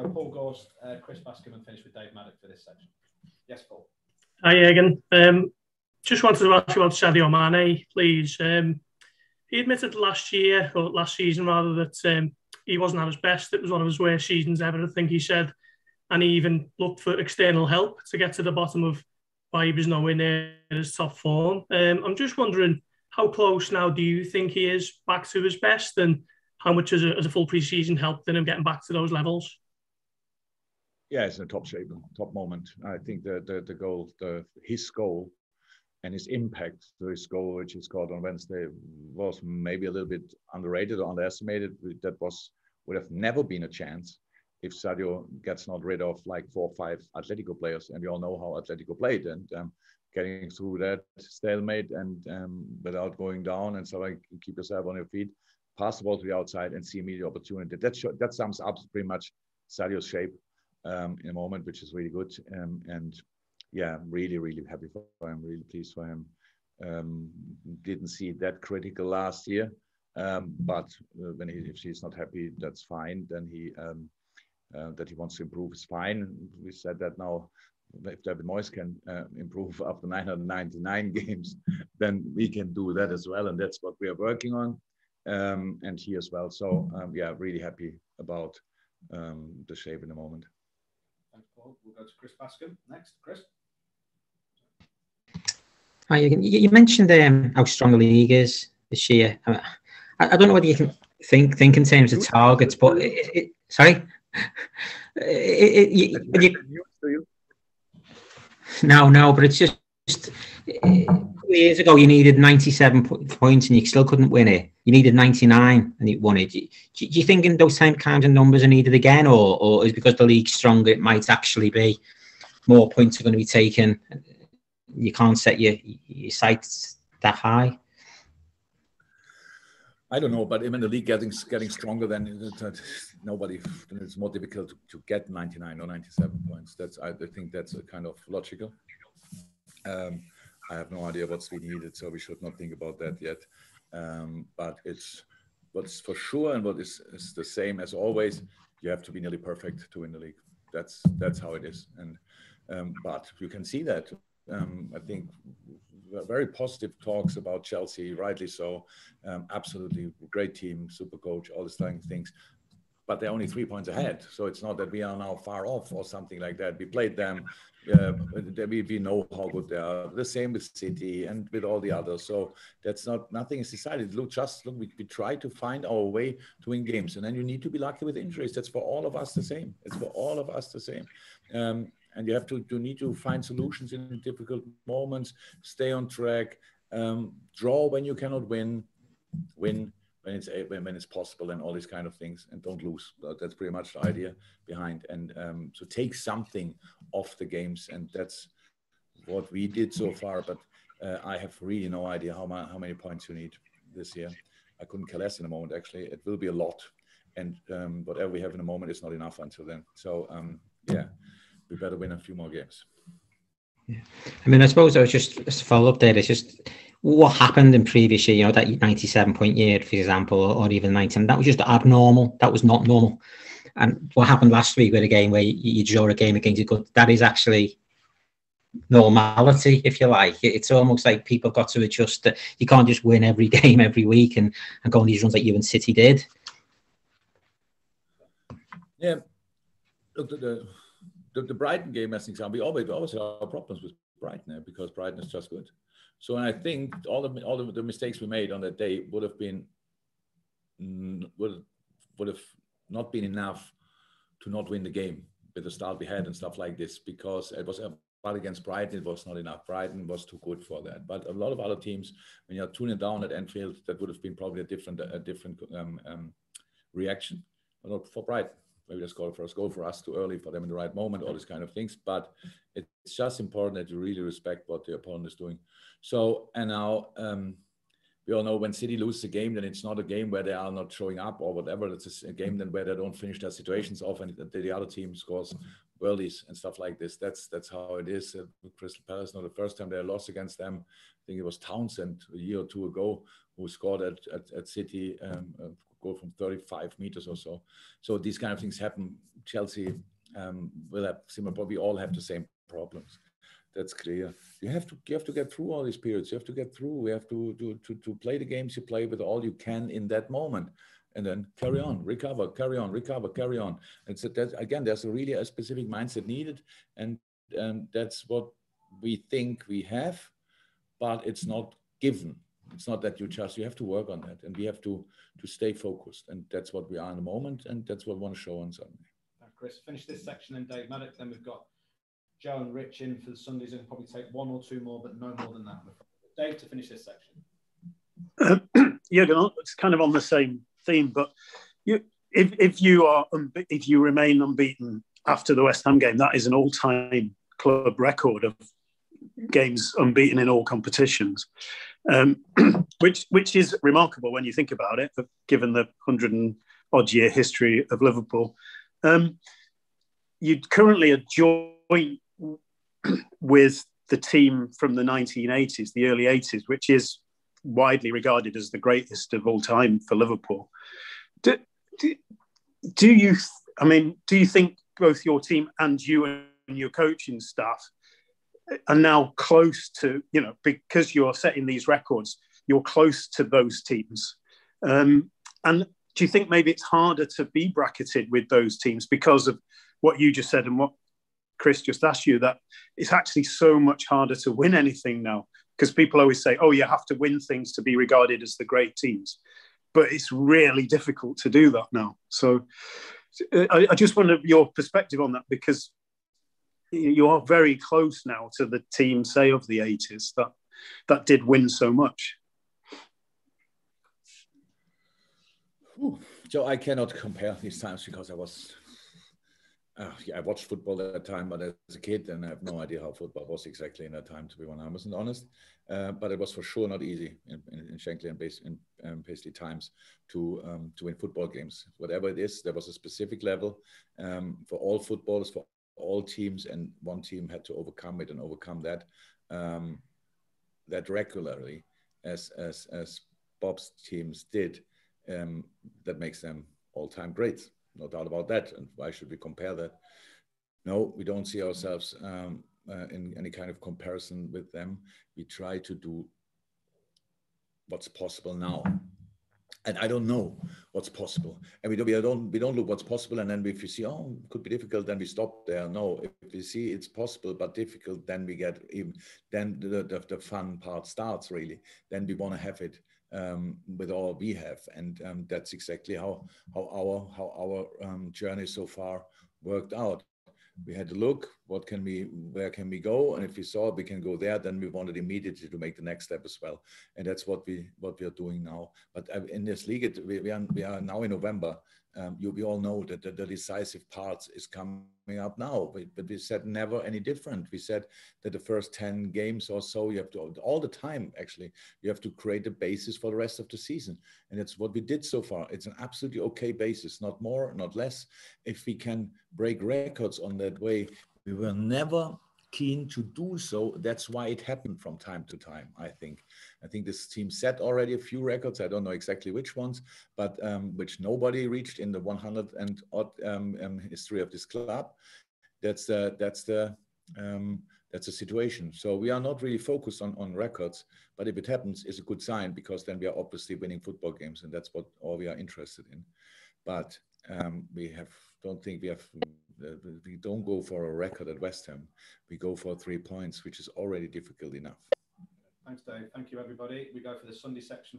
go Paul Gorst, Chris Bascom, and finish with Dave Maddock for this section. Yes, Paul. Hi, Jurgen. Just wanted to ask you about Sadio Mane, please. He admitted last season rather, that he wasn't at his best. It was one of his worst seasons ever, I think he said. And he even looked for external help to get to the bottom of why he was nowhere near his top form. I'm just wondering, how close now do you think he is back to his best, and how much has a full pre-season helped in him getting back to those levels? Yeah, it's in top shape, top moment. I think the goal, his goal and his impact to his goal, which he scored on Wednesday, was maybe a little bit underrated or underestimated. That would have never been a chance if Sadio gets not rid of like 4 or 5 Atletico players, and we all know how Atletico played, and getting through that stalemate and without going down, and so like keep yourself on your feet, pass the ball to the outside and see immediate opportunity. That sums up pretty much Sadio's shape in a moment, which is really good. And yeah, really, really happy for him, really pleased for him. Didn't see that critical last year, but if she's not happy, that's fine. Then that he wants to improve is fine. We said that now, if David Moyes can improve after 999 games, then we can do that as well. And that's what we are working on, and he as well. So yeah, really happy about the shape in the moment. Thanks, Paul. We'll go to Chris Bascom next. Chris. Hi, you mentioned how strong the league is this year. I don't know whether you can think in terms of targets, but sorry. No, but it's just 2 years ago you needed 97 points and you still couldn't win it. You needed 99 and you won it. Do you think in those same kinds of numbers are needed again, or is because the league's stronger, it might actually be more points are going to be taken? You can't set your sights that high. I don't know, but even the league getting stronger, then it's more difficult to get 99 or 97 points. I think that's a kind of logical. I have no idea what's needed, so we should not think about that yet. But what's for sure, and what is the same as always, you have to be nearly perfect to win the league. That's how it is. And but you can see that. I think very positive talks about Chelsea, rightly so. Absolutely great team, super coach, all these things. But they're only 3 points ahead. So it's not that we are now far off or something like that. We played them. We know how good they are. The same with City and with all the others. So nothing is decided. Look, we try to find our way to win games. And then you need to be lucky with injuries. That's for all of us the same. It's for all of us the same. And you need to find solutions in difficult moments, stay on track, draw when you cannot win when it's possible, and all these kind of things, and don't lose. That's pretty much the idea behind. And so take something off the games, and that's what we did so far. But I have really no idea how many points you need this year. I couldn't care less in a moment, actually. It will be a lot. And whatever we have in a moment is not enough until then. So, yeah. We better win a few more games. Yeah. I mean, I suppose I was just a follow-up there. It's just what happened in previous year, that 97-point year, for example, or even 19. That was just abnormal. That was not normal. And what happened last week with a game where you draw a game against a good, that is actually normality, if you like. It's almost like people got to adjust that you can't just win every game every week and go on these runs like you and City did. Yeah. Look, the Brighton game, as an example, we always have problems with Brighton because Brighton is just good. So I think all the mistakes we made on that day would have not been enough to not win the game with the start we had and stuff like this, because it was but against Brighton, it was not enough. Brighton was too good for that. But a lot of other teams, when you're 2-0 down at Anfield, that would have been probably a different reaction. But not for Brighton. Maybe they scored first goal for us too early, for them in the right moment, all these kind of things. But it's just important that you really respect what the opponent is doing. So, and now we all know when City loses a game, then it's not a game where they are not showing up or whatever. It's a game then where they don't finish their situations off and the other team scores worldies and stuff like this. That's how it is. Crystal Palace, not the first time they lost against them. I think it was Townsend a year or two ago who scored at City goal from 35 meters or so. So these kind of things happen. Chelsea will have similar, but we all have the same problems. That's clear. You have to get through all these periods. You have to get through. We have to play the games you play with all you can in that moment, and then carry on, recover, carry on, recover, carry on. And so that, again, there's really a specific mindset needed, and that's what we think we have, but it's not given. It's not that you have to work on that, and we have to stay focused, and that's what we are in the moment, and that's what we want to show on Sunday. Chris, finish this section and Dave Maddock. Then we've got Joe and Rich in for the Sundays, and probably take one or two more, but no more than that. Dave, to finish this section. Jurgen, it's kind of on the same theme, but if you remain unbeaten after the West Ham game, that is an all-time club record of games unbeaten in all competitions, which is remarkable when you think about it, given the 100-odd-year history of Liverpool. You're currently a joint with the team from the 1980s, the early 80s, which is widely regarded as the greatest of all time for Liverpool. Do you think both your team and you and your coaching staff are now close to, because you're setting these records, you're close to those teams? And do you think maybe it's harder to be bracketed with those teams because of what you just said and what Chris just asked you, that it's actually so much harder to win anything now? Because people always say, oh, you have to win things to be regarded as the great teams. But it's really difficult to do that now. So I just wonder your perspective on that, because you are very close now to the team, say, of the 80s that did win so much. So I cannot compare these times because I watched football at that time, but as a kid, and I have no idea how football was exactly in that time, to be 100% honest. But it was for sure not easy in Shankly and Paisley times to win football games. Whatever it is, there was a specific level for all footballers, for all teams, and one team had to overcome it and overcome that regularly, as Bob's teams did. That makes them all-time greats. No doubt about that. And why should we compare that? No, we don't see ourselves in any kind of comparison with them. We try to do what's possible now. And I don't know what's possible. And we don't look what's possible. And then if you see, oh, it could be difficult, then we stop there. No, if we see it's possible but difficult, then we get then the fun part starts really. Then we want to have it with all we have, and that's exactly how our journey so far worked out. We had to look, where can we go, and if we saw we can go there, then we wanted immediately to make the next step as well, and that's what we are doing now. But in this league, we are now in November. We all know that the decisive part is coming up now, but we said never any different. We said that the first 10 games or so, you have to, all the time actually, you have to create a basis for the rest of the season. And that's what we did so far. It's an absolutely okay basis, not more, not less. If we can break records on that way, we were never keen to do so. That's why it happened from time to time. I think this team set already a few records. I don't know exactly which ones, but which nobody reached in the 100 and odd history of this club. That's the situation. So we are not really focused on records, but if it happens, it's a good sign, because then we are obviously winning football games, and that's what all we are interested in. But we don't go for a record at West Ham. We go for 3 points, which is already difficult enough. Thanks, Dave. Thank you, everybody. We go for the Sunday section.